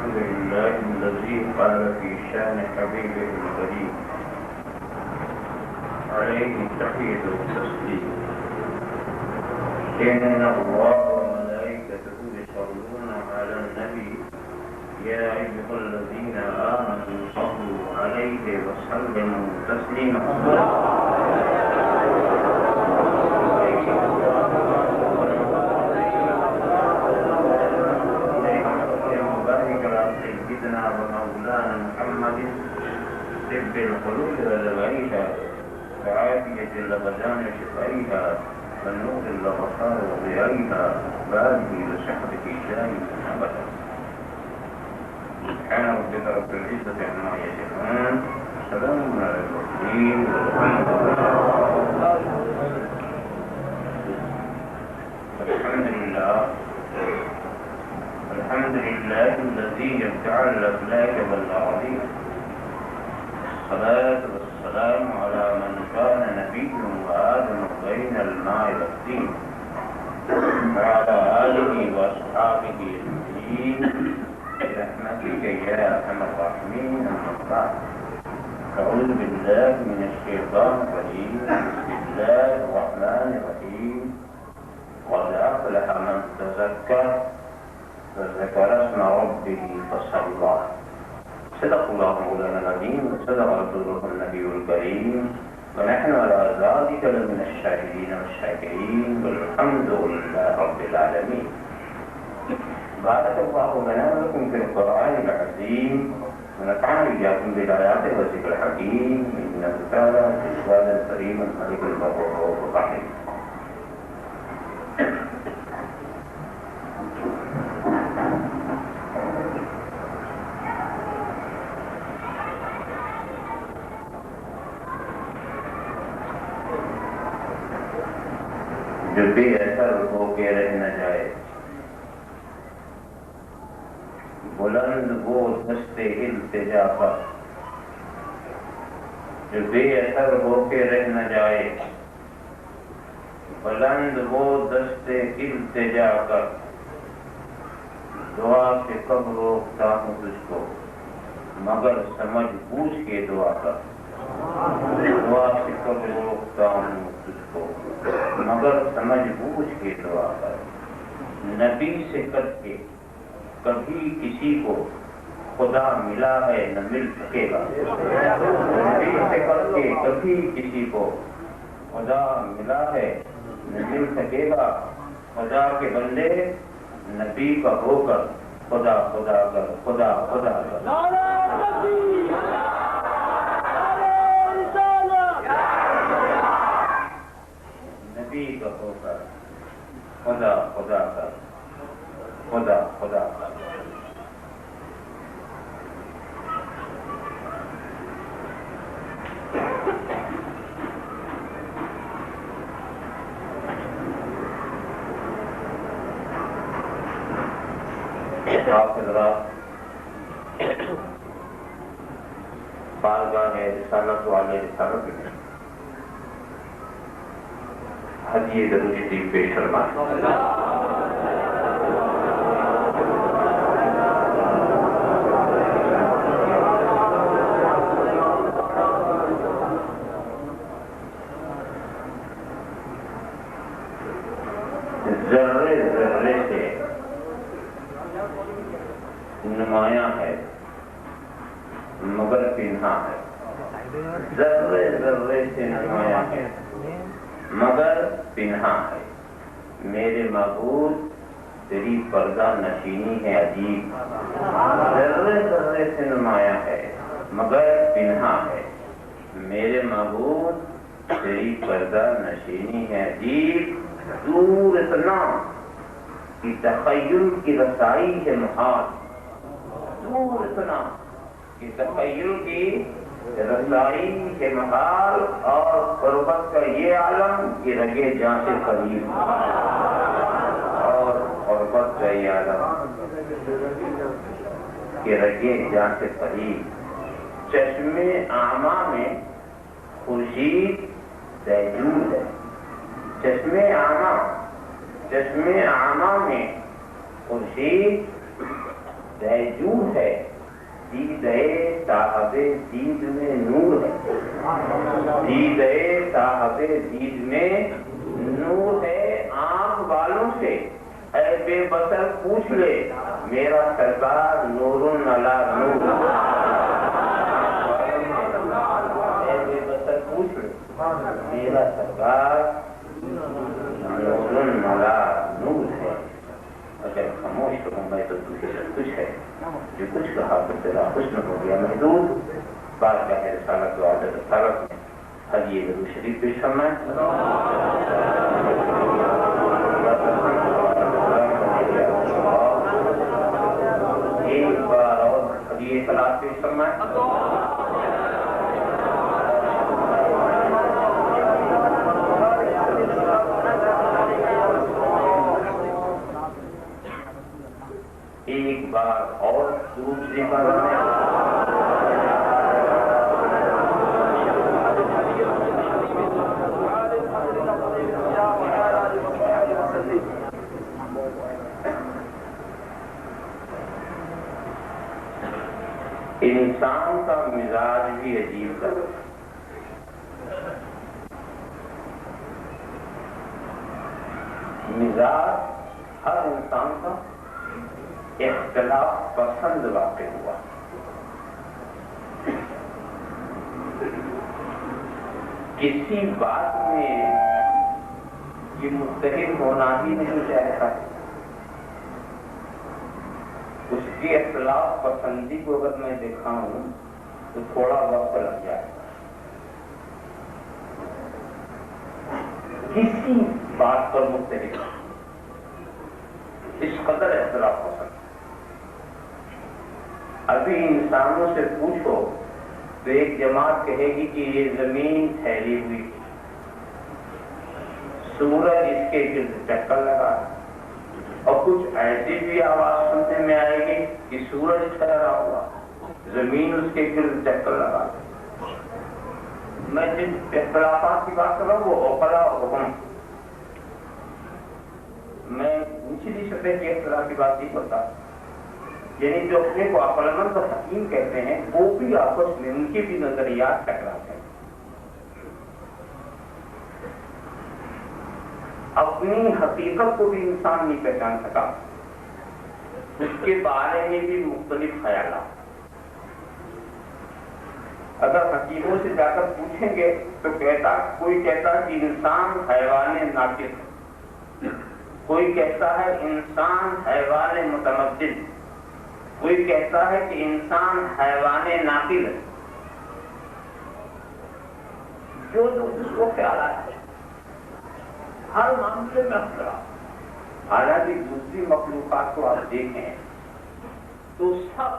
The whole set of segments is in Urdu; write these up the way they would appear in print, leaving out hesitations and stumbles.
الحمد لله الذي قال في شان حبيبه الكريم عليه التحية والتسليم إن الله وملائكته يصلون على النبي يا أيها الذين آمنوا صلوا عليه وسلموا تسليما سيدنا ومولانا محمد طب القلوب ودوائها وعافية الأبدان وشفائها والنور الأبصار وضيائها وآله وصحبه دائما أبدا سبحان ربك رب العزة عما يصفون وسلام على المرسلين والحمد لله الحمد لله الذي يجعل الأفلاك والأراضين الصلاة والسلام على من كان نبي وآدم بين الماء والطين وعلى آله وأصحابه أجمعين برحمتك يا أرحم الراحمين أما بعد أعوذ بالله من الشيطان الرجيم بسم الله الرحمن الرحيم قد أفلح من تزكى وذكر اسم ربه فصلى صدق الله مولانا العظيم وصدق رسوله النبي الكريم ونحن على ذلك لمن الشاهدين والشاكرين والحمد لله رب العالمين. بارك الله لنا ولكم في القرآن العظيم ونفعنا إياكم بالآيات والذكر الحكيم إنه تعالى جواد الكريم الملك البر الرحيم. جو بے اثر ہو کے رہ نہ جائے بلند وہ دست التجا پر جو بے اثر ہو کے رہ نہ جائے بلند وہ دست التجا کر دعا سے کب روکتا ہوں تجھ کو مگر سمجھ بوجھ کے دعا کر دعا سے کب روکتا ہوں تجھ کو مگر سمجھ بوجھ کے دعا کر. نبی سے کر کے کبھی کسی کو خدا ملا ہے نہ مل سکے گا. نبی سے کر کے کبھی کسی کو خدا ملا ہے نہ مل سکے گا. خدا کے بندے نبی کا ہو کر خدا خدا کر خدا خدا کر. نبی کا ہو کر خدا خدا کر خدا خدا کر. آپ حضرات بارگاہ رسالت والے رسالت میں ہدیے درود شریف پیش فرمائیں. ذرے ذرے سے نمایاں ہے مگر پنہا ہے. ذرے ذرے سے نمایاں ہے مگر پنہا ہے. میرے معبود تیری پردہ نشینی ہے عجیب. ذرے ذرے سے نمایاں ہے مگر پنہا ہے. میرے معبود تیری پردہ نشینی ہے عجیب. دور اتنا کہ تخیل کی رسائی ہے محال. دور اتنا کہ تخیل کی رسائی کے محال اور قربت کا یہ عالم کہ رگے جان سے قریب. اور قربت کا یہ عالم کہ رگے جان سے قریب. چشمے اعمیٰ میں خورشید سیجود ہے. چشمے اعمیٰ میں خورشید دیجور ہے، دیدے صاحب دید میں نور ہے، دیدے صاحب دید میں نور ہے، آنکھ والوں سے اے بے بصر پوچھ لے میرا سرکار نور علی نور، اے بے بصر پوچھ لے میرا سرکار نور علی نور ہے۔ اگر خاموش کروں میں تو تجھے سب کچھ ہے، جو کچھ کہا تو تیرا حسن ہو گیا محدود۔ بارگاہ رسالت و عادت رسالت میں حدیث درود شریف پیش فرمائیں۔ ایک بار اور حدیث سلام پیش فرمائیں۔ ایک بار اور دوسری بار انسان کا مزاج بھی عجیب ہے۔ مزاج ہر انسان کا اختلاف پسند واقع ہوا۔ کسی بات میں یہ متحد ہونا ہی نہیں چاہتا، اس کی اختلاف پسندی کو اگر میں دکھاؤں تو تھوڑا وقت لگ جائے گا۔ کسی بات پر متحد اس قدر اختلاف پسند۔ ابھی انسانوں سے پوچھو تو ایک جماعت کہے گی کہ یہ زمین پھیلی ہوئی، سورج اس کے گرد چکر لگا، اور کچھ ایسی بھی آواز سننے میں آئے گی کہ سورج ٹھہرا ہوا، زمین اس کے گرد چکر لگا۔ میں جن اختلافات کی بات کر رہا ہوں وہ عقلا اور حکم، میں نچلی سطح کے اختلاف کی بات نہیں کرتا، یعنی جو اپنے کو عقل مند اور حکیم کہتے ہیں وہ بھی آپس میں ان کے بھی نظریات ٹکراتے ہیں۔ اپنی حقیقت کو بھی انسان نہیں پہچان سکا، اس کے بارے میں بھی مختلف خیالات۔ اگر حکیموں سے جا کر پوچھیں گے تو کوئی کہتا ہے کہ انسان حیوان ناطق، کوئی کہتا ہے انسان حیوان متمدن، کوئی کہتا ہے کہ انسان حیوان ناقل ہے، جو اس کو خیال آتا ہے ہر معاملے میں اختلاف۔ حالانکہ دوسری مخلوقات کو آپ دیکھیں تو سب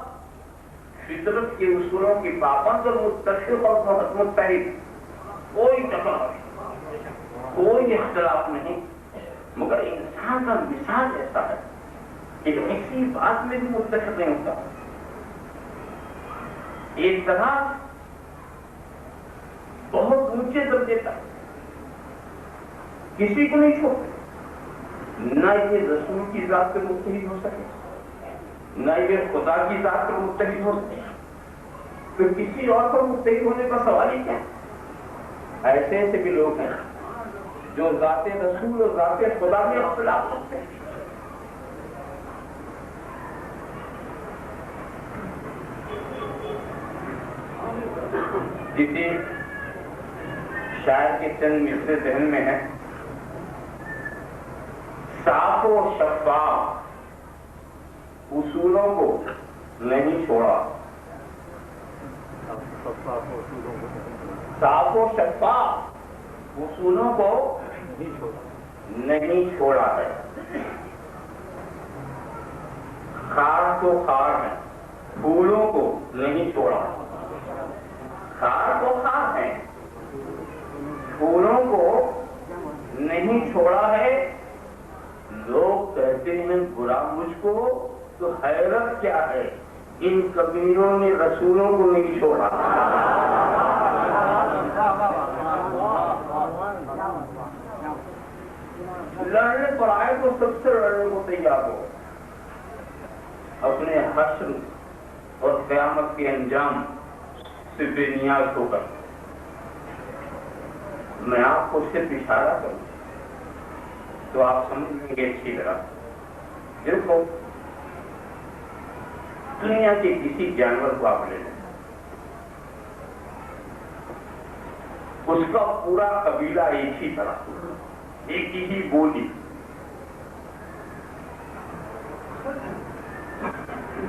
فطرت کے اصولوں کی پابند اور متفق اور بہت متحد، کوئی ٹکراؤ کوئی اختلاف نہیں، مگر انسان کا مزاج ایسا ہے کہ کسی بات میں بھی متفق نہیں ہوتا۔ ایک طرح بہت اونچے درجے تک کسی کو نہیں چھوڑتے، نہ یہ رسول کی ذات پر متحد ہو سکے، نہ یہ خدا کی ذات پر متحد ہو سکے، تو کسی اور پر متحد ہونے کا سوال ہی کیا؟ ایسے ایسے بھی لوگ ہیں جو ذات رسول اور ذات خدا میں اختلاف کرتے ہیں۔ کسی شاعر کے چند مصرے ذہن میں ہے، صاف و شفاف اصولوں کو نہیں چھوڑا، صاف و شفاف اصولوں کو نہیں چھوڑا ہے، خار تو خار ہے پھولوں کو نہیں چھوڑا، خار تو خار ہے پھولوں کو نہیں چھوڑا ہے۔ لوگ کہتے ہیں برا مجھ کو، تو حیرت کیا ہے ان کبیروں نے رسولوں کو نہیں چھوڑا۔ لڑنے پر آئے تو سب سے لڑنے کو تیار ہو، اپنے حشر اور قیامت کے انجام سے بے نیاز ہو کر میں آپ کو صرف اشارہ کروں تو آپ سمجھ لیں گے اچھی طرح. دیکھو دنیا کے کسی جانور کو آپ لے لیں، اس کا پورا قبیلہ ایک ہی طرح، ایک ہی بولی.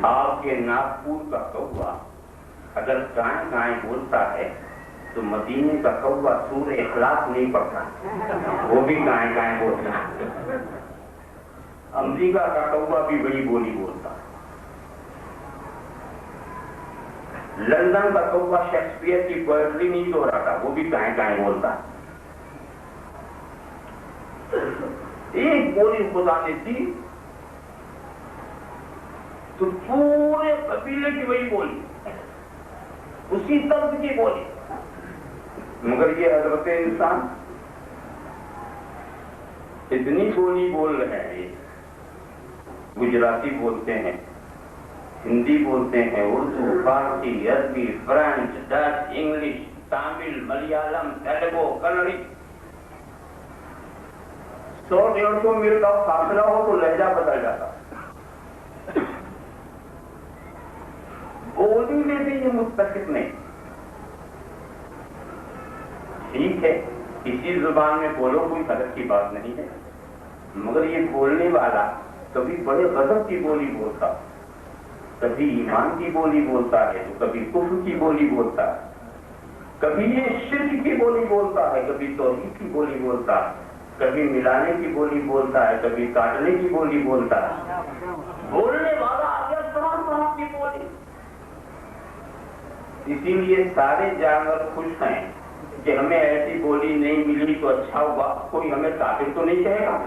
آپ کے ناگپور کا کوا اگر گائیں گائیں بولتا ہے تو مدینے کا کوا سورہ اخلاص نہیں پڑتا، وہ بھی گائیں گائیں بولتا ہے. امریکہ کا کوا بھی وہی بولی بولتا. لندن کا کوا شیکسپیئر کی پوئٹری نہیں دوہراتا، وہ بھی گائیں گائیں بولتا. ایک بولی خدا نے دی تو پورے قبیلے کی وہی بولی، اسی طرز کی بولی. مگر یہ حضرت انسان اتنی بولی بول رہے ہیں، گجراتی بولتے ہیں، ہندی بولتے ہیں، Urdu, Farsi, Arabi, French, Dutch, English, Tamil, Malayalam, Telugu, Kannadi. 100-150 میل کا فاصلہ ہو تو لہجہ بدل جاتا. بولی میں بھی یہ متفق نہیں. ٹھیک ہے اسی زبان میں بولو، کوئی حرج کی بات نہیں ہے، مگر یہ بولنے والا کبھی بڑے غضب کی بولی بولتا، کبھی ایمان کی بولی بولتا ہے تو کبھی کفر کی بولی بولتا ہے، کبھی یہ شرک کی بولی بولتا ہے، کبھی توحید کی بولی بولتا ہے، کبھی ملانے کی بولی بولتا ہے، کبھی کاٹنے کی بولی بولتا ہے. بولنے والا آ گیا تمام طرح کی بولی. اسی لیے سارے جانور خوش ہیں کہ ہمیں ایسی بولی نہیں ملی تو اچھا ہوا، کوئی ہمیں کافر تو نہیں کہے گا.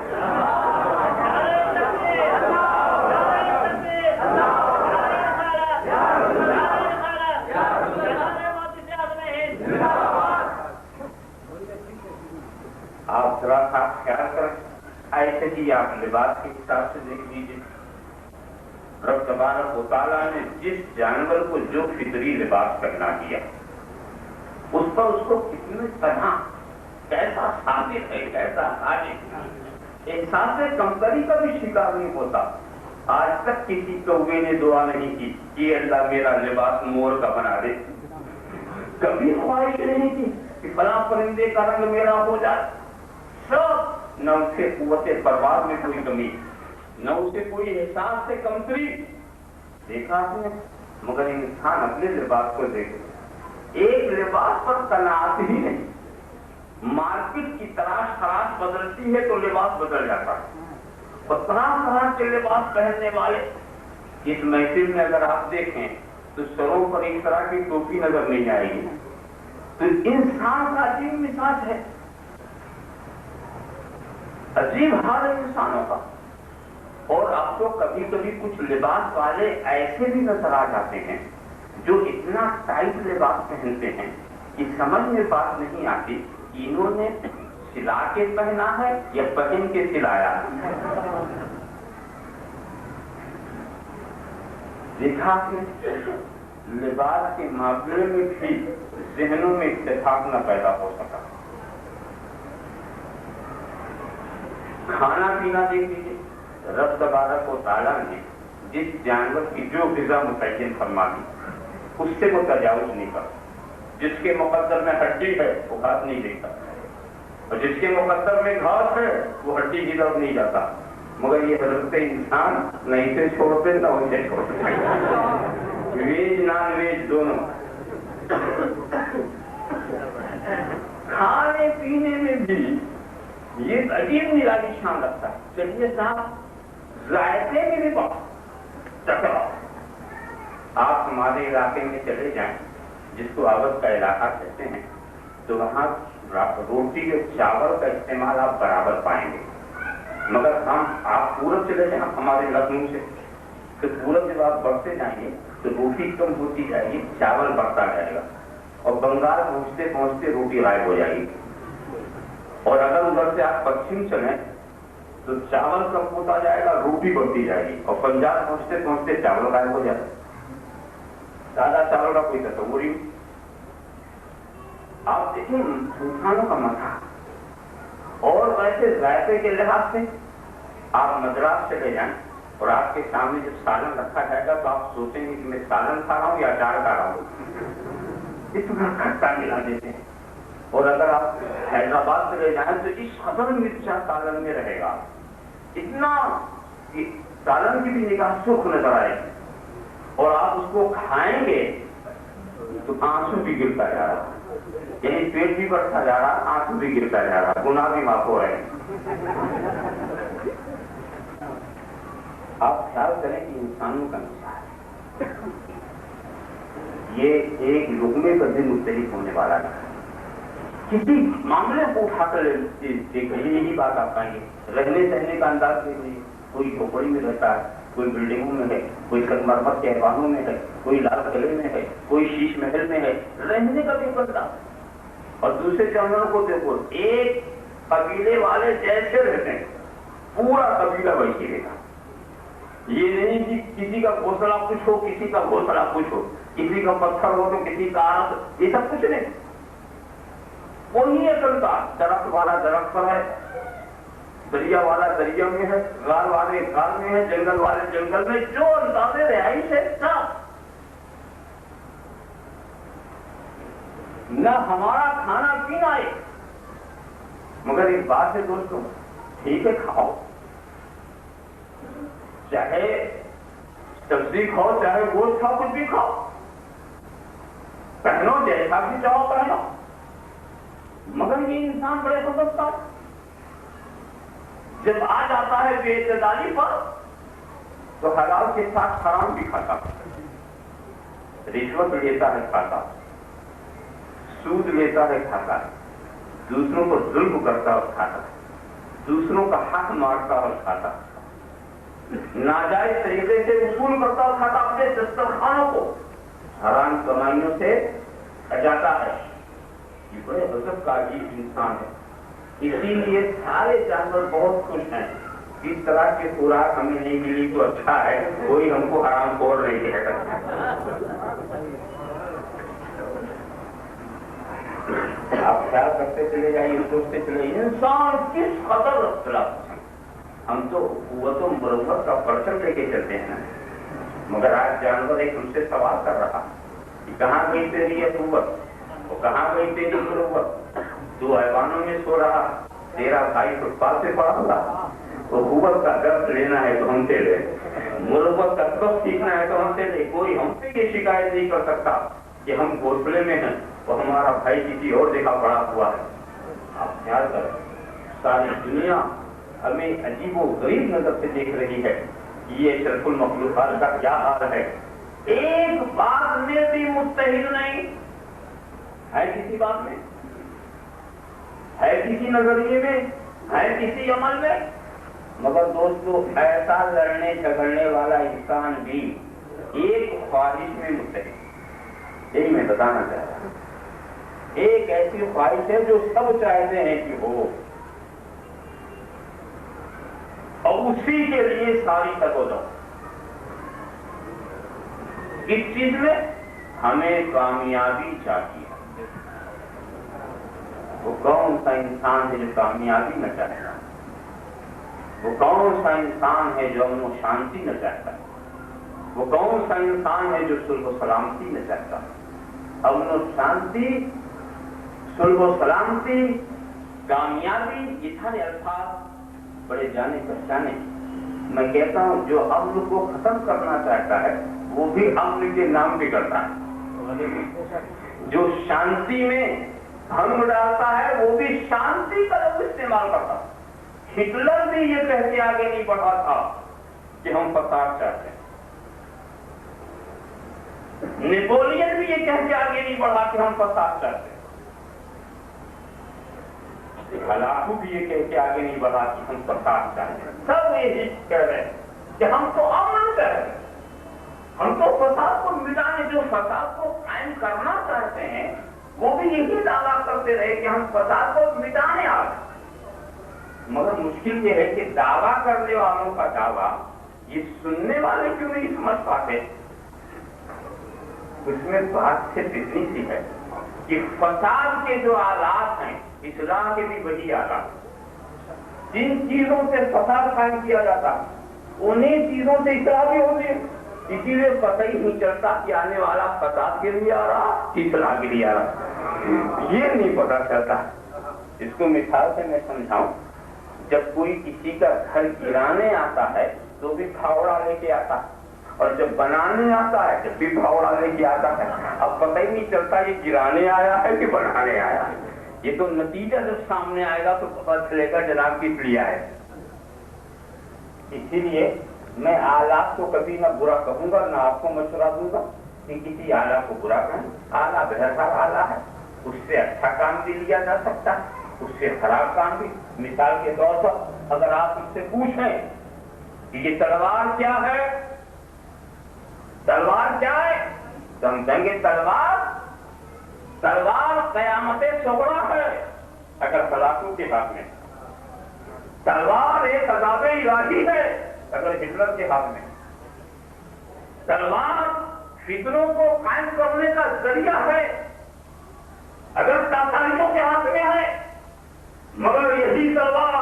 آپ ذرا سا خیال کریں، ایسے ہی آپ لباس کے حساب سے دیکھ لیجیے. رب تبارک و تعالیٰ نے جس جانور کو جو فطری لباس پہنا دیا اس پر اس کو کتنے طرح کیسا ثابت ہے، کیسا حاجت. احساس کمتری کا بھی شکار نہیں ہوتا. آج تک کسی کوے نے دعا نہیں کی کہ اللہ میرا لباس مور کا بنا دے. کبھی خواہش نہیں کی کہ فلاں پرندے کا رنگ میرا ہو جائے. سب نہ اسے قوت پرواز میں کوئی کمی، نہ اسے کوئی احساس سے کمتری. دیکھا آپ نے، مگر انسان اپنے لباس کو دیکھے، ایک لباس پر قناعت ہی نہیں. مارکیٹ کی تلاش خراش بدلتی ہے تو لباس بدل جاتا ہے. اور طرح طرح کے لباس پہننے والے اس محفل میں اگر آپ دیکھیں تو سروں پر ایک طرح کی ٹوپی نظر نہیں آئے گی. تو انسان کا عجیب مزاج ہے، عجیب حال ہے انسانوں کا. اور اب تو کبھی کبھی کچھ لباس والے ایسے بھی نظر آ جاتے ہیں جو اتنا ٹائٹ لباس پہنتے ہیں کہ سمجھ میں بات نہیں آتی انہوں نے سلا کے پہنا ہے یا پہن کے سلایا. دیکھا کہ لباس کے معاملے میں بھی ذہنوں میں اتفاق نہ پیدا ہو سکا. کھانا پینا دیکھ لیجیے، رب تبارک و تعالیٰ نے جس جانور کی جو غذا متعین فرما دی اس سے وہ تجاوز نہیں کرتا. جس کے مقدر میں ہڈی ہے وہ ہاتھ نہیں دیکھتا، اور جس کے مقدر میں گھاس ہے وہ ہڈی کی طرف نہیں جاتا. مگر یہ حضرت انسان نہ اسے چھوڑتے نہ اسے چھوڑتے، ویج نان ویج دونوں. کھانے پینے میں بھی یہ عجیب نرالی شان رکھتا ہے. چلیے صاحب ذائقے میں بھی بہت ٹکراؤ. آپ ہمارے علاقے میں چلے جائیں جس کو آوت کا علاقہ کہتے ہیں تو وہاں روٹی اور چاول کا استعمال آپ برابر پائیں گے. مگر آپ پورب چلے جائیں ہمارے لکھنؤ سے تو پورب جب آپ بڑھتے جائیں گے تو روٹی کم ہوتی جائے گی، چاول بڑھتا جائے گا، اور بنگال پہنچتے پہنچتے روٹی غائب ہو جائے گی. اور اگر ادھر سے آپ پچھم چلیں تو چاول کب ہوتا جائے گا، روٹی بنتی جائے گی، اور پنجاب پہنچتے پہنچتے چاول غائب ہو جائے گا، سادہ چاول کا کوئی تصور ہی نہیں۔ آپ دیکھیں انسانوں کا مسا، اور ویسے ذائقے کے لحاظ سے آپ مدراس چلے جائیں اور آپ کے سامنے جب سالن رکھا جائے گا تو آپ سوچیں گے کہ میں سالن کھا رہا ہوں یا اچار کھا رہا ہوں، اتنا کھٹا ملا دیتے ہیں۔ اور اگر آپ حیدرآباد چلے جائیں تو اس قدر مرچا سالن میں رہے گا، اتنا کہ سالن کی بھی نگاہ سرخ نظر آئے گی، اور آپ اس کو کھائیں گے تو آنسو بھی گرتا جا رہا، یعنی پیٹ بھی بڑھتا جا رہا، آنسو بھی گرتا جا رہا، گناہ بھی معاف ہو رہے ہیں۔ آپ خیال کریں کہ انسانوں کا مثال یہ ایک لقمے پر بھی مختلف ہونے والا ہے۔ کسی معاملے کو اٹھا کر دیکھ لیجیے، یہی بات آپ پائیں گے۔ رہنے سہنے کا انداز دیکھ لیجیے، کوئی جھوپڑی میں رہتا ہے، کوئی بلڈنگوں میں ہے، کوئی سنگمرمر کے ایوانوں میں ہے، کوئی لال قلعے میں ہے، کوئی شیش محل میں ہے، رہنے کا بھی بدلا۔ اور دوسرے جانوروں کو دیکھو، ایک قبیلے والے جیسے رہتے ہیں، پورا قبیلہ ویسے رہتا۔ یہ نہیں کہ کسی کا گھونسلہ کچھ ہو، کسی کا گھونسلہ کچھ ہو، کسی کا پتھر ہو تو کسی کا آرت، یہ سب کچھ نہیں۔ وہی ہے چلتا، درخت والا درخت پر ہے، دریا والا دریا میں ہے، غار والے غار میں ہے، جنگل والے جنگل میں، جو انداز رہائش ہے سب۔ نہ ہمارا کھانا پینا ہے، مگر ایک بات ہے دوستوں، ٹھیک ہے کھاؤ، چاہے سبزی کھاؤ، چاہے گوشت کھاؤ، کچھ بھی کھاؤ، پہنو جیسا بھی چاہو پہنو، مگر یہ انسان بڑے سمجھتا ہے، جب آ جاتا ہے بے اعتدالی پر تو حلال کے ساتھ حرام بھی کھاتا، رشوت لیتا ہے کھاتا، سود لیتا ہے کھاتا، دوسروں کو ظلم کرتا اور کھاتا، دوسروں کا حق مارتا اور کھاتا، ناجائز طریقے سے وصول کرتا اور کھاتا، اپنے دسترخوانوں کو حرام کمائیوں سے سجاتا ہے۔ یہ بڑے غضب کا عجیب انسان ہے، اسی لیے سارے جانور بہت خوش ہیں، اس طرح کی خوراک ہمیں نہیں ملی تو اچھا ہے، کوئی ہم کو حرام خور نہیں کہہ سکتا۔ آپ خیال کرتے چلے جائیے، سوچتے چلے جائیے انسان کس قدر اختلاف۔ ہم تو قوت و مروت کا پرچم لے کے چلتے ہیں، مگر آج جانور ایک ہم سے سوال کر رہا کہ کہاں گئی تیری یہ قوت، وہ کہاں گئی تیری مروت، تو ایوانوں میں سو رہا، تیرا بھائی فٹ پاتھ سے پڑا ہوا، وہ قوت کا درد لینا ہے تو ہم سے لے، مروت کا درد سیکھنا ہے تو ہم سے لے۔ کوئی ہم سے یہ شکایت نہیں کر سکتا کہ ہم گھونسلے میں ہیں اور ہمارا بھائی کسی اور جگہ پڑا ہوا ہے۔ آپ خیال کریں، ساری دنیا ہمیں عجیب و غریب نظر سے دیکھ رہی ہے کہ یہ اشرف المخلوقات کا کیا حال ہے۔ ایک بات میں بھی متحد نہیں ہے، کسی بات میں ہے، کسی نظریے میں ہے، کسی عمل میں، مگر دوستو ایسا لڑنے جھگڑنے والا انسان بھی ایک خواہش میں متحد، یہی میں بتانا چاہ رہا ہوں۔ ایک ایسی خواہش ہے جو سب چاہتے ہیں کہ ہو، اور اسی کے لیے ساری تک ہو جاؤ۔ اس چیز میں ہمیں کامیابی چاہیے۔ وہ کون سا انسان ہے جو کامیابی نہ چاہتا؟ وہ کون سا انسان ہے جو امن و شانتی نہ چاہتا؟ وہ کون سا انسان ہے جو صلح و سلامتی نہ چاہتا؟ امن و شانتی، صلح و سلامتی، کامیابی، یہ سارے الفاظ بڑے جانے پہچانے۔ میں کہتا ہوں جو امن کو ختم کرنا چاہتا ہے وہ بھی امن کے نام پہ کرتا ہے، جو شانتی میں بھنگ ڈالتا ہے وہ بھی شانتی کا لفظ استعمال کرتا ہے۔ ہٹلر بھی یہ کہہ کے آگے نہیں بڑھا تھا کہ ہم فساد چاہتے ہیں، نیپولین بھی یہ کہہ کے آگے نہیں بڑھا کہ ہم فساد چاہتے ہیں، ہلاکو بھی یہ کہہ کے آگے نہیں بڑھا کہ ہم فساد چاہتے ہیں۔ سب یہ کہہ رہے ہیں کہ ہم تو امن چاہتے ہیں، ہم تو فساد کو مٹانے، جو فساد کو قائم کرنا چاہتے ہیں وہ بھی یہی دعویٰ کرتے رہے کہ ہم فساد کو مٹانے آ گئے۔ مگر مشکل یہ ہے کہ دعویٰ کرنے والوں کا دعویٰ یہ سننے والے کیوں نہیں سمجھ پاتے؟ اس میں بات صرف اتنی سی ہے کہ فساد کے جو آلات ہیں اصلاح کے بھی وہی آلات، جن چیزوں سے فساد قائم کیا جاتا انہیں چیزوں سے اصلاح بھی ہوتی ہے، اسی لیے پتہ ہی نہیں چلتا کہ آنے والا فساد کے لیے آ رہا اصلاح کے لیے آ رہا، یہ نہیں پتا چلتا۔ اس کو مثال سے میں سمجھاؤں، جب کوئی کسی کا گھر گرانے آتا ہے تو بھی پھاوڑا لے کے آتا ہے، اور جب بنانے آتا ہے جب بھی پھاوڑا لے کے آتا ہے۔ اب پتہ ہی نہیں چلتا یہ گرانے آیا ہے کہ بنانے آیا ہے، یہ تو نتیجہ جب سامنے آئے گا تو پتہ چلے گا جناب کس لیے آئے۔ اسی لیے میں آلات کو کبھی نہ برا کہوں گا، نہ آپ کو مشورہ دوں گا کہ کسی آلہ کو برا کہیں۔ آلہ بہتر آلہ ہے، اس سے اچھا کام بھی لیا جا سکتا ہے، اس سے خراب کام بھی۔ مثال کے طور پر اگر آپ مجھ سے پوچھیں کہ یہ تلوار کیا ہے، تلوار کیا ہے، تو ہم کہیں گے تلوار قیامت صغریٰ ہے اگر سلاطوں کے ہاتھ میں، تلوار ایک عذاب الہی ہے اگر ہٹلر کے ہاتھ میں، تلوار فتنوں کو قائم کرنے کا ذریعہ ہے اگر تاتاریوں کے ہاتھ میں ہے، مگر یہی تلوار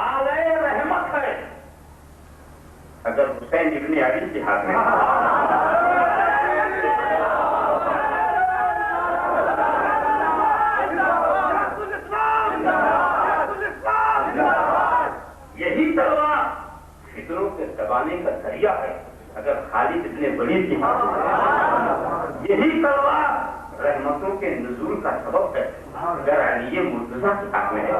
آلۂ رحمت ہے اگر حسین ابن علی کے ہاتھ میں یہی تلوار فتنوں سے دبانے کا ذریعہ ہے اگر خالد ابن ولید کے ہاتھ میں، یہی تلوار رحمتوں کے نزول کا سبب ہے اگر علی مرتضیٰ کے ہاتھ میں ہے۔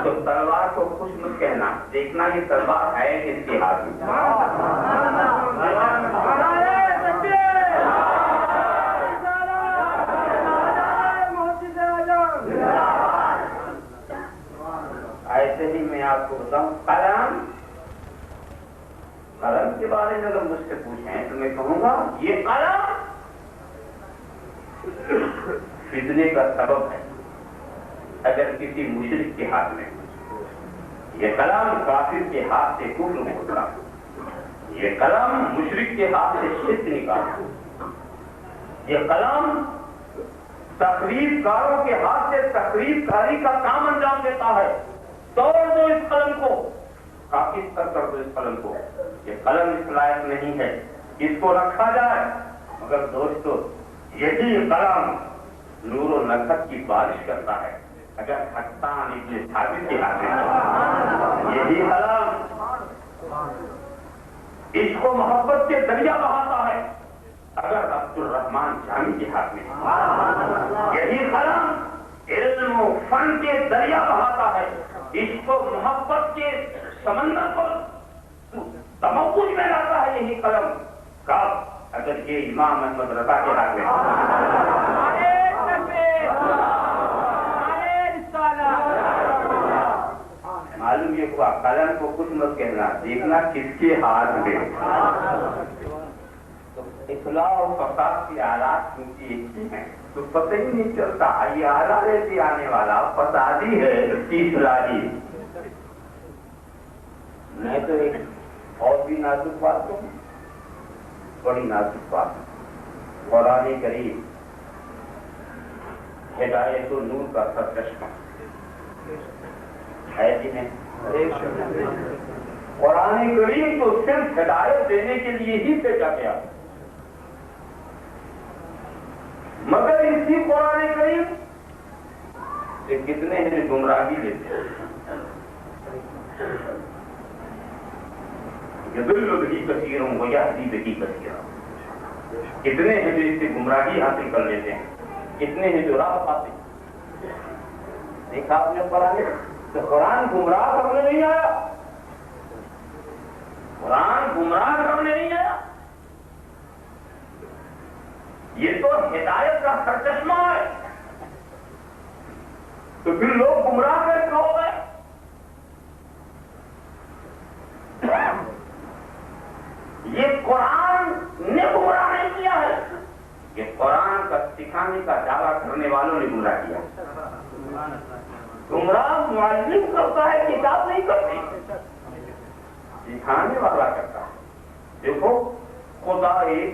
تو تلوار کو خوش مت کہنا، دیکھنا یہ تلوار ہے کس کے ہاتھ میں۔ ایسے ہی میں آپ کو بتاؤں قلم کے بارے میں اگر مجھ سے پوچھیں تو میں کہوں گا یہ قلم فتنے کا سبب ہے اگر کسی مشرک کے ہاتھ میں، یہ قلم کافر کے ہاتھ سے کفر میں اترا، یہ قلم مشرک کے ہاتھ سے شرک نکالا، یہ قلم تخریب کاروں کے ہاتھ سے تخریب کاری کا کام انجام دیتا ہے۔ توڑ دو اس قلم کو، خاکستر کر دو اس قلم کو، یہ قلم اس لائق نہیں ہے اس کو رکھا جائے۔ مگر دوستو یہی قلم نور و نصرت کی بارش کرتا ہے اگر حسان ابن ثابت کے ہاتھ میں، یہی قلم عشق و محبت کے دریا بہاتا ہے اگر عبد الرحمان جامی کے ہاتھ میں، یہی قلم علم و فن کے دریا بہاتا ہے، عشق و محبت کے سمندر کو تموج میں لاتا ہے یہی قلم، کب اگر یہ امام احمد رضا کے ہاتھ میں۔ معلوم یہ ہوا قلم کو کچھ مت کہنا، دیکھنا کس کے ہاتھ میں۔ تو اصلاح و فساد کی آلات کیونکہ ایک ہی ہیں تو پتہ ہی نہیں چلتا یہ آلہ ایسی آنے والا فسادی ہے کہ اصلاحی۔ میں تو ایک اور بھی نازک بات ہوں، بڑی نازک بات، قرآن کریم ہدایت و نور کا سرچشمہ ہے جی نہیں؟ قرآن کریم تو صرف ہدایت دینے کے لیے ہی بھیجا گیا، مگر اسی قرآن کریم سے کتنے ہیں جو گمراہی لیتے ہیں، یضل بہ کثیر ویہدی بہ کثیر، کتنے ہیں جو اس سے گمراہی حاصل کر لیتے ہیں، کتنے ہیں جو راہ پاتے ہیں۔ دیکھا آپ نے قرآن تو قرآن گمراہ کرنے نہیں آیا، قرآن گمراہ کرنے نہیں آیا، یہ تو ہدایت کا سرچشمہ ہے، تو پھر لوگ گمراہ کیسے ہو گئے؟ یہ قرآن نے گمراہ نہیں کیا ہے، یہ قرآن کا سکھانے کا دعویٰ کرنے والوں نے گمراہ کیا۔ گمراہ معلم کرتا ہے، کتاب نہیں کرتی، سکھانے والا کرتا ہے۔ دیکھو خدا ایک،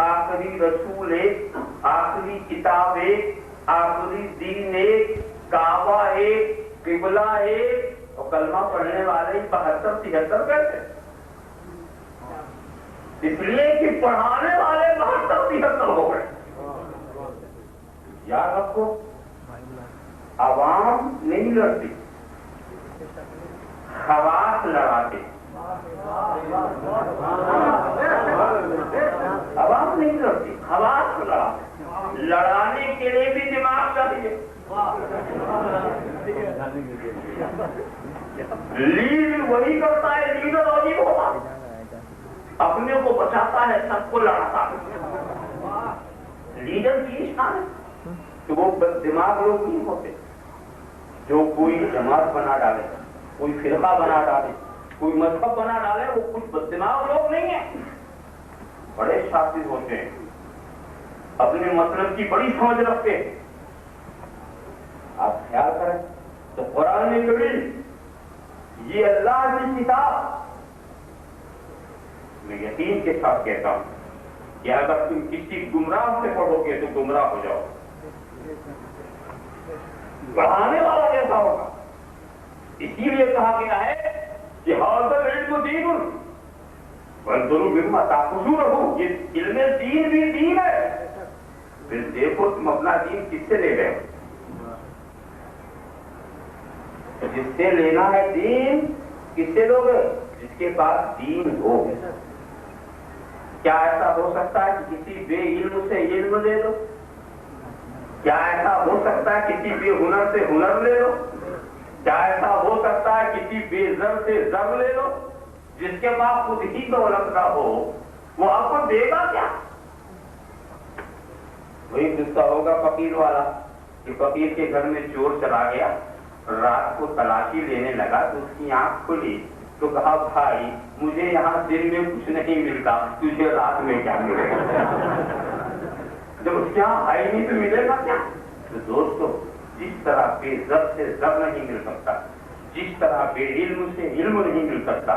آخری رسول ایک، آخری کتاب ایک، آخری دین ایک، کعبہ ایک، قبلہ ایک، اور کلمہ پڑھنے والے 72-73 کہتے ہیں، اس لیے کہ پڑھانے والے 72-73 ہو گئے۔ یاد رکھو، عوام نہیں لڑتی، خواص لڑاتے۔ عوام نہیں لڑتی، خواص لڑاتے۔ لڑانے کے لیے بھی دماغ چاہیے۔ لیڈ وہی کرتا ہے، لیڈر وہی ہوتا، اپنے کو بچاتا ہے، سب کو لڑاتا ہے۔ لیڈر کی شان ہے کہ وہ دماغ لوگ نہیں ہوتے جو کوئی جماعت بنا ڈالے، کوئی فرقہ بنا ڈالے، کوئی مذہب بنا ڈالے، وہ کچھ بددماغ لوگ نہیں ہیں، بڑے شاطر ہوتے ہیں، اپنے مطلب کی بڑی سمجھ رکھتے ہیں۔ آپ خیال کریں تو قرآن کریم یہ اللہ کی کتاب، میں یقین کے ساتھ کہتا ہوں کہ اگر تم کسی گمراہ سے پڑھو گے تو گمراہ ہو جاؤ۔ پڑھانے والا کیسا ہوگا؟ اسی لیے کہا گیا ہے کہ حاضر علم دین وانظروا مما تأخذون، یہ علم دین بھی دین ہے۔ پھر دیکھو تم اپنا دین کس سے لے رہے ہو؟ جس سے لینا ہے دین کس سے لوگے؟ جس کے پاس دین ہو۔ کیا ایسا ہو سکتا ہے کہ کسی بے علم سے علم لے لو؟ کیا ایسا ہو سکتا ہے کسی بے ہنر سے ہنر لے لو؟ کیا ایسا ہو سکتا ہے کسی بے زر سے زر لے لو؟ جس کے پاس خود ہی دولت نہ ہو وہ آپ کو دے گا کیا؟ وہی قصہ ہوگا فقیر والا کہ فقیر کے گھر میں چور چلا گیا، رات کو تلاشی لینے لگا تو اس کی آنکھ کھلی تو کہا بھائی مجھے یہاں دن میں کچھ نہیں ملتا، تجھے رات میں کیا ملے گا؟ جب اس کے یہاں آئی نہیں تو ملے گا کیا؟ تو دوستو، جس طرح بے زر سے زر نہیں مل سکتا، جس طرح بے علم سے علم نہیں مل سکتا،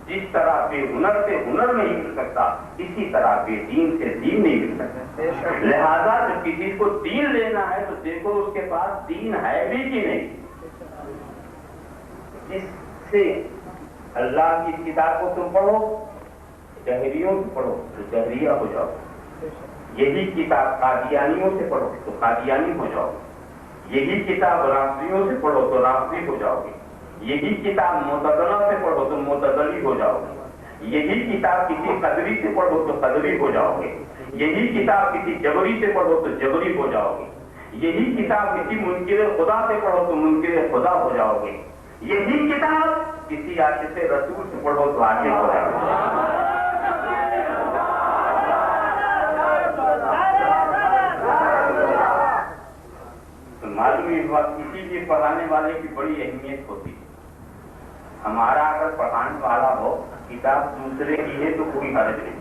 جس طرح بے ہنر سے ہنر نہیں مل سکتا، اسی طرح بے دین سے دین نہیں مل سکتا۔ لہذا جب کسی کو دین لینا ہے تو دیکھو اس کے پاس دین ہے بھی کہ نہیں۔ جس سے اللہ کی کتاب کو تم پڑھو، جہریوں سے پڑھو تو جہریہ ہو جاؤ، یہی کتاب قادیانیوں سے پڑھو تو قادیانی ہو جاؤ، یہی کتاب رافضیوں سے پڑھو تو رافضی ہو جاؤ گے، یہی کتاب معتزلہ سے پڑھو تو معتزلی ہو جاؤ گے، یہی کتاب کسی قدری سے پڑھو تو قدری ہو جاؤ گے، یہی کتاب کسی جبری سے پڑھو تو جبری ہو جاؤ گے، یہی کتاب کسی منکر خدا سے پڑھو تو منکر خدا ہو جاؤ گے، یہی کتاب کسی عاشق رسول سے پڑھو تو عاشق ہو جاؤ گے۔ معلوم ہوا کسی بھی پڑھانے والے کی بڑی اہمیت ہوتی ہے۔ ہمارا اگر پڑھانے والا ہو کتاب دوسرے کی ہے تو کوئی حرج نہیں،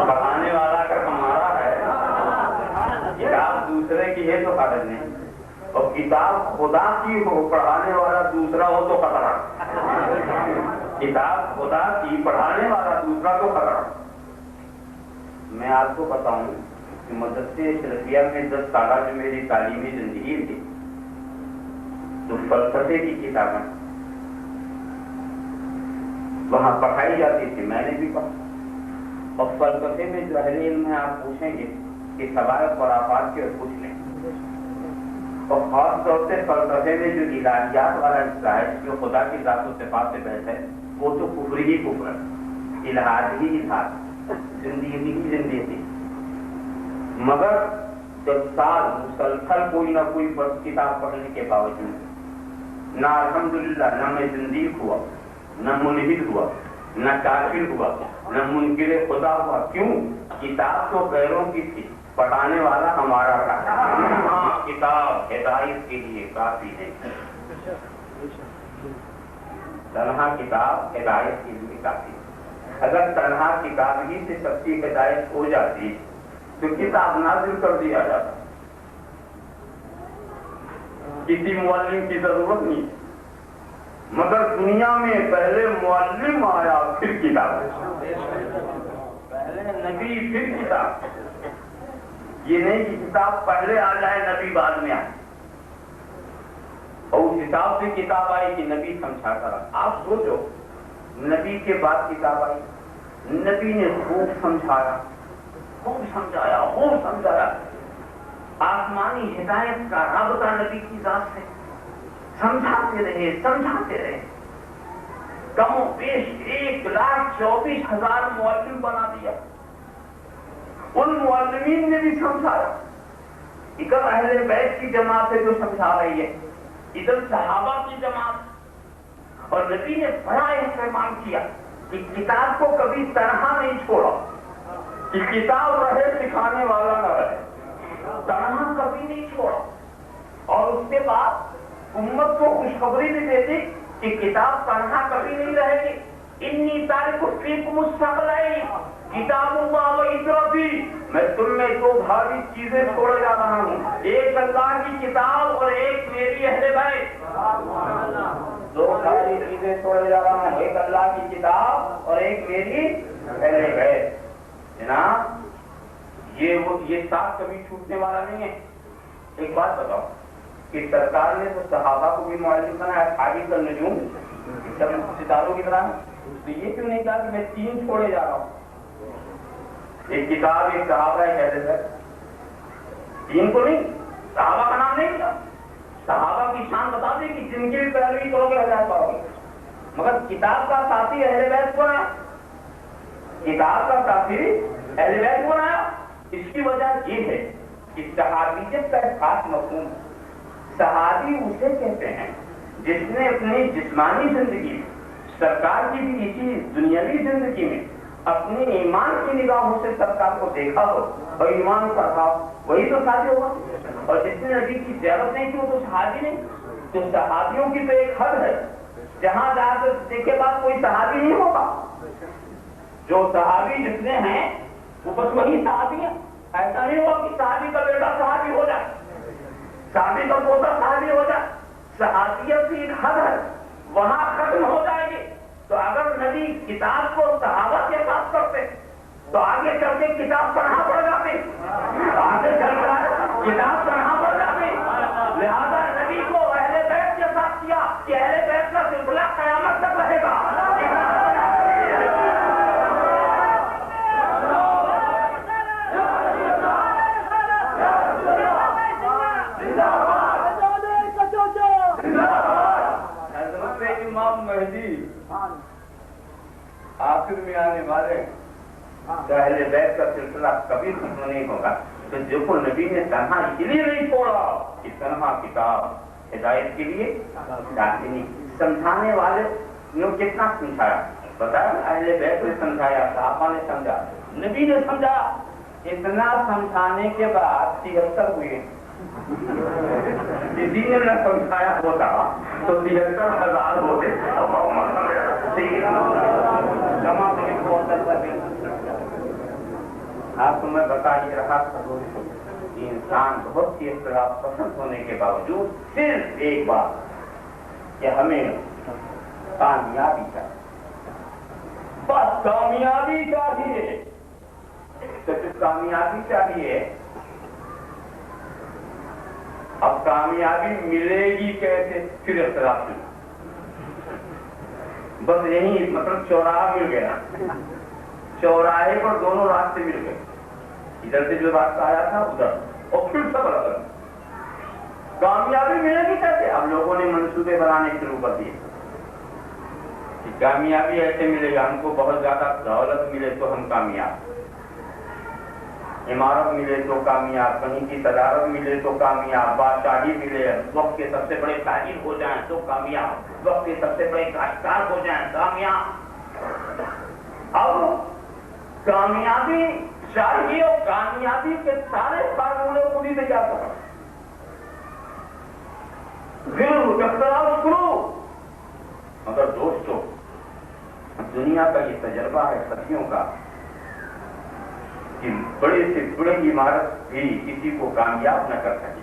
پڑھانے والا اگر ہمارا ہے کتاب دوسرے کی ہے تو حرج نہیں، اور کتاب خدا کی ہو پڑھانے والا دوسرا ہو تو خطرہ، کتاب خدا کی پڑھانے والا دوسرا تو خطرہ۔ میں آپ کو بتاؤں کہ مدرسے اشرفیہ میں 10 سالہ جو میری تعلیمی زندگی تھی تو فلسفے کی کتابیں وہاں پڑھائی جاتی تھی، میں نے بھی پڑھا، اور فلسفے میں جو اہل علم ہے آپ پوچھیں گے کہ سوائے خرافات کے پوچھ لیں، اور خاص طور سے فلسفے میں جو الہیات والا حصہ ہے جو خدا کی ذات و صفات سے بحث ہے وہ تو کفر ہی کفر ہے، الہاد ہی الہاد، زندگی ہی زندگی۔ مگر 10 سال مسلسل کوئی نہ کوئی کتاب پڑھنے کے باوجود نہ الحمدللہ نہ میں زندیق ہوا، نہ ملحد ہوا، نہ کافر ہوا، نہ منکر خدا ہوا۔ کیوں؟ کتاب تو غیروں کی تھی، پڑھانے والا ہمارا تھا۔ کتاب ہدایت کے لیے کافی ہے، تنہا کتاب ہدایت کے لیے کافی ہے۔ اگر تنہا کتاب ہی سے سب کی ہدایت ہو جاتی تو کتاب نازل کر دیا جاتا۔ کسی معلم کی ضرورت نہیں، مگر دنیا میں پہلے معلم آیا پھر کتاب، پہلے نبی پھر کتاب. یہ نہیں کہ کتاب پہلے آ جائے نبی بعد میں آئے، اور اس حساب سے کتاب آئی کہ نبی سمجھا کر. آپ سوچو نبی کے بعد کتاب آئی، نبی نے خوب سمجھایا، خوب سمجھایا، خوب سمجھایا. آسمانی ہدایت کا رابطہ نبی کی ذات سے، سمجھاتے رہے سمجھاتے رہے. کم و بیش 1,24,000 معلم بنا دیا. ان معلمین نے بھی سمجھایا. ادھر اہل بیت کی جماعت ہے جو سمجھا رہی ہے، ادھر صحابہ کی جماعت. اور نبی نے بڑا اہتمام کیا کہ کتاب کو کبھی تنہا نہیں چھوڑا، کہ کتاب رہے سکھانے والا نہ رہے، تنہا کبھی نہیں چھوڑا. اور اس کے بعد امت کو خوشخبری بھی دے دی کہ کتاب تنہا کبھی نہیں رہے گی. انی تارک فیکم الثقلین کتاب اللہ و عترتی، میں تم میں دو بھاری چیزیں چھوڑے جا رہا ہوں، ایک اللہ کی کتاب اور ایک میری اہل بیت. دو بھاری چیزیں چھوڑے جا رہا ہوں، ایک اللہ کی کتاب اور ایک میری اہل بیت. جناب یہ ساتھ کبھی چھوٹنے والا نہیں ہے. ایک بات بتاؤ کہ سرکار نے تو صحابہ کو بھی معلم بنایا، حاجی کا نجوم سب ستاروں کی طرح، تو یہ کیوں نہیں کہا کہ میں 3 چھوڑے جا رہا ہوں؟ ایک کتاب، ایک صحابہ، ایک اہل بیت. 3 کو نہیں، صحابہ کا نام نہیں لیا. صحابہ کی شان بتا دی کہ جن کی بھی پیروی کرو گے ہدایت پاؤ گے. مگر کتاب کا ساتھی اہل بیت بنایا، کتاب کا ساتھی اہل بیت بنایا. اس کی وجہ یہ ہے کہ صحابیت کا ایک خاص مفہوم ہے. صحابی اسے کہتے ہیں جس نے اپنی جسمانی زندگی میں، سرکار کی بھی اسی دنیاوی زندگی میں اپنی ایمان کی نگاہوں سے سرکار کو دیکھا ہو اور ایمان پر تھا، وہی تو صحابی ہوگا. اور جس نے نبی کی زیارت نہیں کی وہ تو صحابی نہیں. تو صحابیوں کی تو ایک حد ہے جہاں جا کر دیکھے بعد کوئی صحابی نہیں ہوگا. جو صحابی جتنے ہیں وہ بس وہی صحابی ہیں. ایسا نہیں ہوا کہ صحابی کا بیٹا صحابی ہو جائے، صحابی کا پوتا صحابی ہو جائے. صحابیت کی ایک حد ہے، وہاں ختم ہو جائے گی. تو اگر نبی کتاب کو صحابہ کے ساتھ کرتے تو آگے چل کے کتاب پڑھنا پڑ جاتی، آگے چل کر کتاب پڑھنا پڑ جاتی. لہذا نبی کو اہل بیت کے ساتھ کیا کہ اہل بیت کا سلسلہ قیامت تک رہے گا. امام مہدی آخر میں آنے والے، اہل بیت کا سلسلہ کبھی ختم نہیں ہوگا. تو دیکھو نبی نے تنہا اس لیے نہیں چھوڑا کہ تنہا کتاب ہدایت کے لیے کافی نہیں. سمجھانے والے نے کتنا سمجھایا بتایا، اہل بیت نے سمجھایا، صحابہ نے سمجھا، نبی نے سمجھا. اتنا سمجھانے کے بعد 73 ہوئے. کسی نے نہ سمجھایا ہوتا تو 73,000 ہوتے. آپ کو میں بتا ہی رہا تھا کہ انسان بہت سی اختلاف پسند ہونے کے باوجود صرف ایک بات کہ ہمیں کامیابی چاہیے، بس کامیابی چاہیے. صرف کامیابی چاہیے. اب کامیابی ملے گی کیسے؟ پھر اختلاف شروع. بس یہی مطلب چوراہا مل گیا، چوراہے پر دونوں راستے مل گئے. ادھر سے جو راستہ آیا تھا ادھر، اور پھر سب الگ. کامیابی ملے گی کیسے؟ اب لوگوں نے منصوبے بنانے شروع کر دیے. کامیابی ایسے ملے گا، ہم کو بہت زیادہ دولت ملے تو ہم کامیاب، عمارت ملے تو کامیاب، کہیں کی صدارت ملے تو کامیاب، بادشاہی ملے، وقت کے سب سے بڑے تاجر ہو جائیں تو کامیاب، وقت کے سب سے بڑے کاشتکار ہو جائیں کامیاب. اب کامیابی چاہیے اور کامیابی کے سارے فارمولے پوری سے کیا کرو، پھر اختلاف کرو. مگر دوستو دنیا کا یہ تجربہ ہے صدیوں کا کہ بڑے سے بڑی عمارت بھی کسی کو کامیاب نہ کر سکے.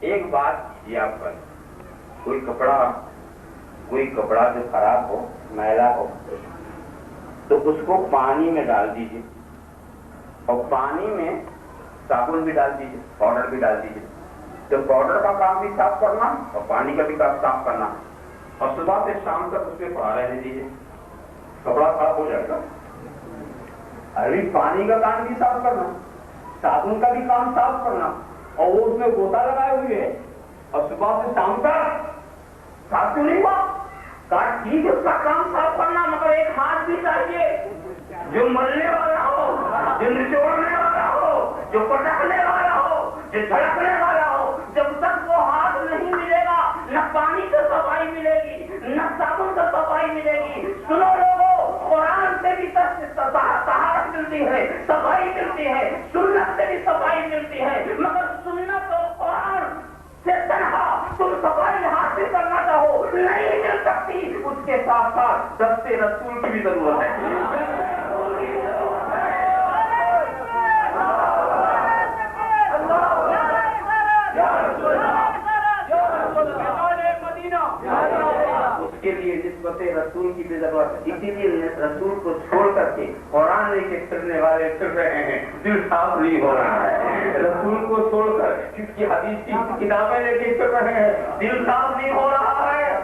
ایک بات کیجیے آپ پر، کوئی کپڑا جو خراب ہو، میلا ہو، تو اس کو پانی میں ڈال دیجیے، اور پانی میں صابن بھی ڈال دیجیے، پاؤڈر بھی ڈال دیجیے۔ تو پاؤڈر کا کام بھی صاف کرنا اور پانی کا بھی کام صاف کرنا، اور صبح سے شام تک اس میں پڑا رہنے دیجیے، کپڑا صاف ہو جائے گا۔ ابھی پانی کا کام بھی صاف کرنا، صابن کا بھی کام صاف کرنا، اور وہ اس میں گوتا لگائے ہوئے ہے، اور صبح سے شام تک صاف کیوں نہیں ہوا؟ کہا ٹھیک ہے اس کا کام صاف کرنا، مگر ایک ہاتھ بھی چاہیے جو ملنے والا ہو، جو نچوڑنے والا ہو، جو پٹکنے والا ہو، جو جھڑکنے والا ہو۔ جب تک وہ ہاتھ نہیں ملے گا، نہ پانی سے صفائی ملے گی، نہ صابن سے صفائی ملے گی۔ سنو لوگوں، قرآن سے بھی طہارت ملتی ہے، صفائی ملتی ہے، سنت سے بھی صفائی ملتی ہے، مگر سنت اور قرآن سے تنہا تم صفائی حاصل کرنا چاہو نہیں مل سکتی، اس کے ساتھ ساتھ دست رسول کی بھی ضرورت ہے۔ اس کے لیے نسبت رسول کی بھی ضرورت ہے، اسی لیے رسول کو چھوڑ کر کے قرآن لے کے پھرنے والے پھر رہے ہیں، دل صاف نہیں ہو رہا ہے۔ رسول کو چھوڑ کر کس کی حدیث کی کتابیں لے کے پھر رہے ہیں، دل صاف نہیں ہو رہا ہے۔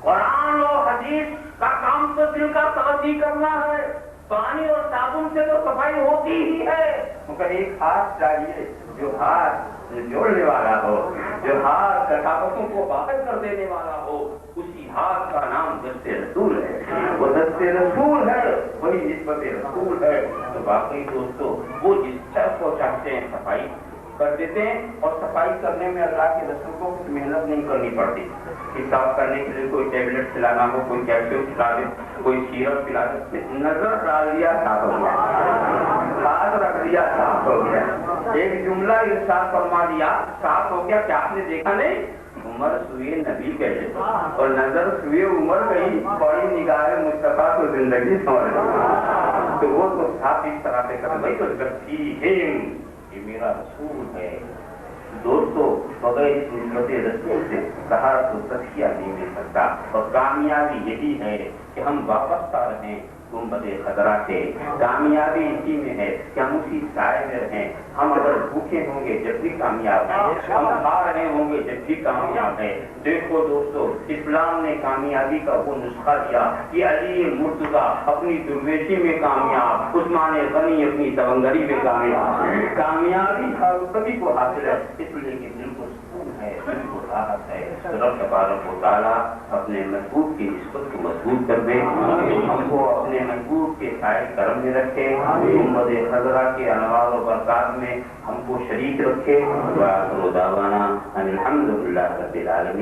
قرآن اور حدیث کا کام تو دل کا تغذیہ کرنا ہے، پانی اور صابن سے تو صفائی ہوتی ہی ہے، مگر ایک ہاتھ چاہیے جو ہاتھ جوڑنے والا ہو، جو ہاتھ کثافتوں کو باہر کر دینے والا ہو۔ اسی ہاتھ کا نام دست رسول ہے، وہ دست رسول ہے، وہی نسبت رسول ہے۔ تو باقی دوستو، وہ جس طرح کو چاہتے ہیں صفائی کر دیتے ہیں، اور صفائی کرنے میں اللہ کے رسول کو کچھ محنت نہیں کرنی پڑتی۔ صاف کرنے کے لیے کوئی ٹیبلٹ کھلانا ہو، کوئی کیپسول کھلا دے، کوئی سیرپ پلا دے، نظر ڈال دیا صاف ہو گیا، ہاتھ رکھ دیا صاف ہو گیا، ایک جملہ ارشاد فرما دیا صاف ہو گیا۔ کیا آپ نے دیکھا نہیں؟ عمر سوئے نبی گئے اور نظر سوئے عمر گئی، بڑی نگاہ مصطفیٰ کو زندگی سنور گئی۔ تو وہ تو صاف اس طرح سے کرتے بھائی تو یہ میرا رسول ہے۔ دوستو، بغیر اس نسبت رسول سے طہارت و تزکیہ نہیں مل سکتا، اور کامیابی یہی ہے کہ ہم وابستہ رہیں گنبد خضرا سے۔ کامیابی اسی میں ہے کہ ہم اسی سائے میں رہیں۔ ہم اگر بھوکے ہوں گے جب بھی کامیاب ہیں، ہم کھا رہے ہوں گے جب بھی کامیاب ہیں۔ دیکھو دوستو، اسلام نے کامیابی کا وہ نسخہ دیا کہ علی مرتضیٰ اپنی درویشی میں کامیاب، عثمان غنی اپنی سونگری میں کامیاب۔ کامیابی ہر سبھی کو حاصل ہے، اس لیے کہ دل کو سکون ہے، دل کو راحت ہے۔ رب تبارک و تعالیٰ اپنے محبوب کی نسبت کو مضبوط کر دے، ہم کو اپنے محبوب کے سائے کرم میں رکھے، گنبد خضرا کے انوار و برکات میں ہم کو شریک رکھے۔ وآخر دعوانا ان الحمد للہ رب العالمین۔